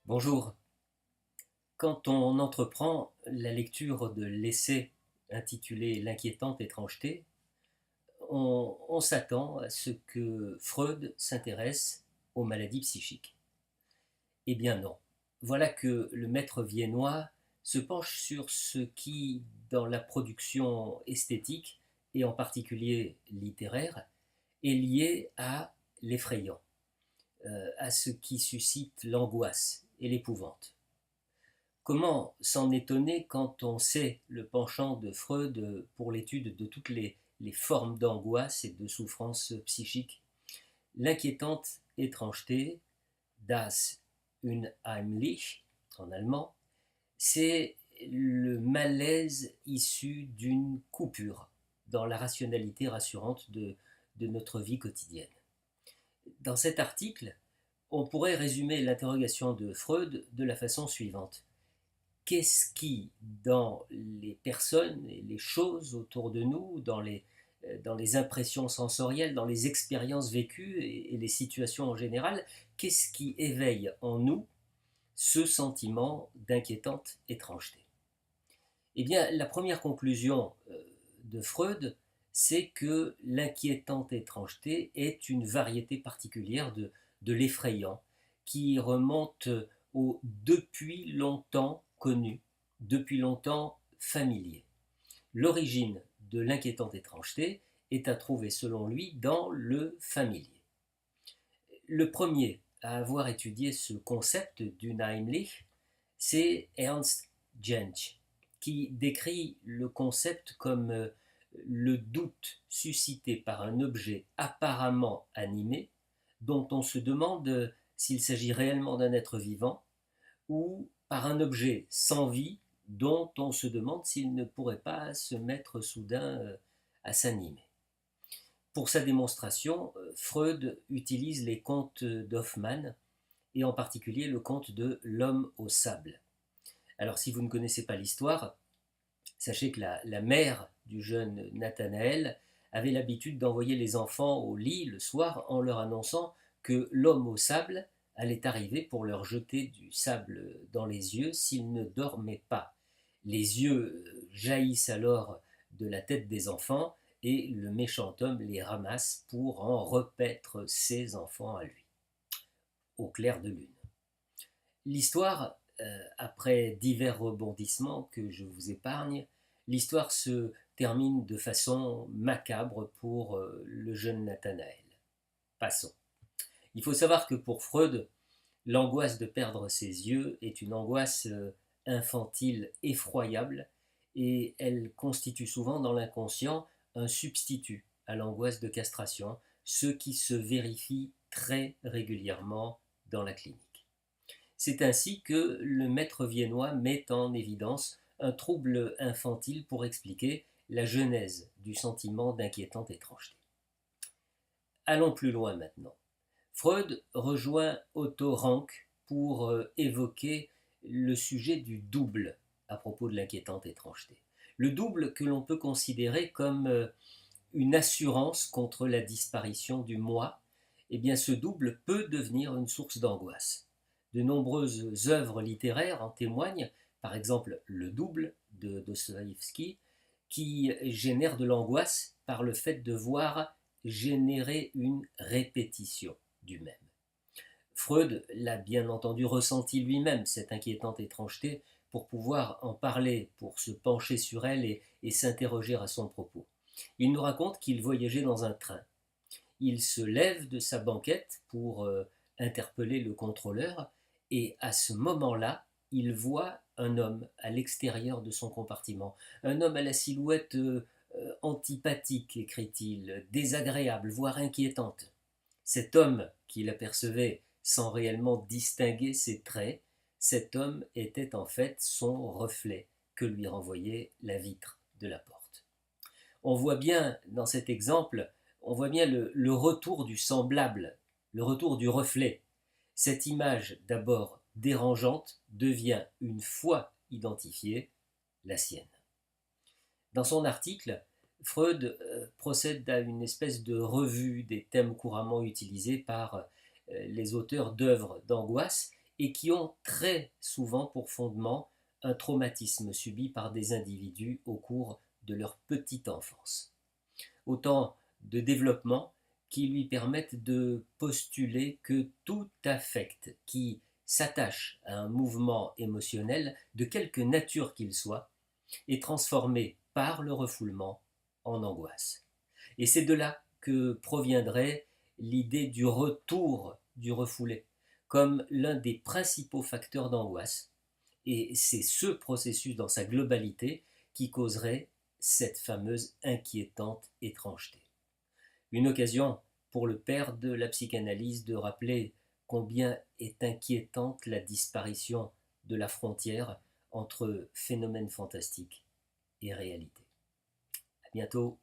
Bonjour. Quand on entreprend la lecture de l'essai intitulé L'inquiétante étrangeté, on s'attend à ce que Freud s'intéresse aux maladies psychiques. Eh bien non. Voilà que le maître viennois se penche sur ce qui, dans la production esthétique, et en particulier littéraire, est lié à l'effrayant, à ce qui suscite l'angoisse et l'épouvante. Comment s'en étonner quand on sait le penchant de Freud pour l'étude de toutes les formes d'angoisse et de souffrance psychique? L'inquiétante étrangeté, das Unheimlich en allemand, c'est le malaise issu d'une coupure dans la rationalité rassurante de notre vie quotidienne. Dans cet article, on pourrait résumer l'interrogation de Freud de la façon suivante. Qu'est-ce qui, dans les personnes et les choses autour de nous, dans les impressions sensorielles, dans les expériences vécues et les situations en général, qu'est-ce qui éveille en nous ce sentiment d'inquiétante étrangeté? Eh bien, la première conclusion de Freud, c'est que l'inquiétante étrangeté est une variété particulière de l'effrayant qui remonte au depuis longtemps connu, depuis longtemps familier. L'origine de l'inquiétante étrangeté est à trouver selon lui dans le familier. Le premier à avoir étudié ce concept d'Unheimlich, c'est Ernst Jentsch, qui décrit le concept comme le doute suscité par un objet apparemment animé, dont on se demande s'il s'agit réellement d'un être vivant, ou par un objet sans vie dont on se demande s'il ne pourrait pas se mettre soudain à s'animer. Pour sa démonstration, Freud utilise les contes d'Hoffmann, et en particulier le conte de L'homme au sable. Alors si vous ne connaissez pas l'histoire, sachez que la mère du jeune Nathanaël avait l'habitude d'envoyer les enfants au lit le soir en leur annonçant que l'homme au sable allait arriver pour leur jeter du sable dans les yeux s'ils ne dormaient pas. Les yeux jaillissent alors de la tête des enfants et le méchant homme les ramasse pour en repaître ses enfants à lui, au clair de lune. L'histoire, après divers rebondissements que je vous épargne, l'histoire se termine de façon macabre pour le jeune Nathanaël. Passons. Il faut savoir que pour Freud, l'angoisse de perdre ses yeux est une angoisse infantile effroyable et elle constitue souvent dans l'inconscient un substitut à l'angoisse de castration, ce qui se vérifie très régulièrement dans la clinique. C'est ainsi que le maître viennois met en évidence un trouble infantile pour expliquer la genèse du sentiment d'inquiétante étrangeté. Allons plus loin maintenant. Freud rejoint Otto Rank pour évoquer le sujet du double à propos de l'inquiétante étrangeté. Le double que l'on peut considérer comme une assurance contre la disparition du moi, eh bien ce double peut devenir une source d'angoisse. De nombreuses œuvres littéraires en témoignent, par exemple Le Double de Dostoïevski, qui génère de l'angoisse par le fait de voir générer une répétition du même. Freud l'a bien entendu ressenti lui-même, cette inquiétante étrangeté, pour pouvoir en parler, pour se pencher sur elle et s'interroger à son propos. Il nous raconte qu'il voyageait dans un train. Il se lève de sa banquette pour interpeller le contrôleur et à ce moment-là, il voit un homme à l'extérieur de son compartiment. Un homme à la silhouette antipathique, écrit-il, désagréable, voire inquiétante. Cet homme qu'il apercevait sans réellement distinguer ses traits, cet homme était en fait son reflet que lui renvoyait la vitre de la porte. On voit bien dans cet exemple, on voit bien le retour du semblable, le retour du reflet. Cette image d'abord dérangeante devient, une fois identifiée, la sienne. Dans son article, Freud procède à une espèce de revue des thèmes couramment utilisés par les auteurs d'œuvres d'angoisse et qui ont très souvent pour fondement un traumatisme subi par des individus au cours de leur petite enfance. Autant de développements qui lui permettent de postuler que tout affect qui s'attache à un mouvement émotionnel, de quelque nature qu'il soit, est transformé par le refoulement en angoisse. Et c'est de là que proviendrait l'idée du retour du refoulé comme l'un des principaux facteurs d'angoisse. Et c'est ce processus dans sa globalité qui causerait cette fameuse inquiétante étrangeté. Une occasion pour le père de la psychanalyse de rappeler combien est inquiétante la disparition de la frontière entre phénomène fantastique et réalité. À bientôt.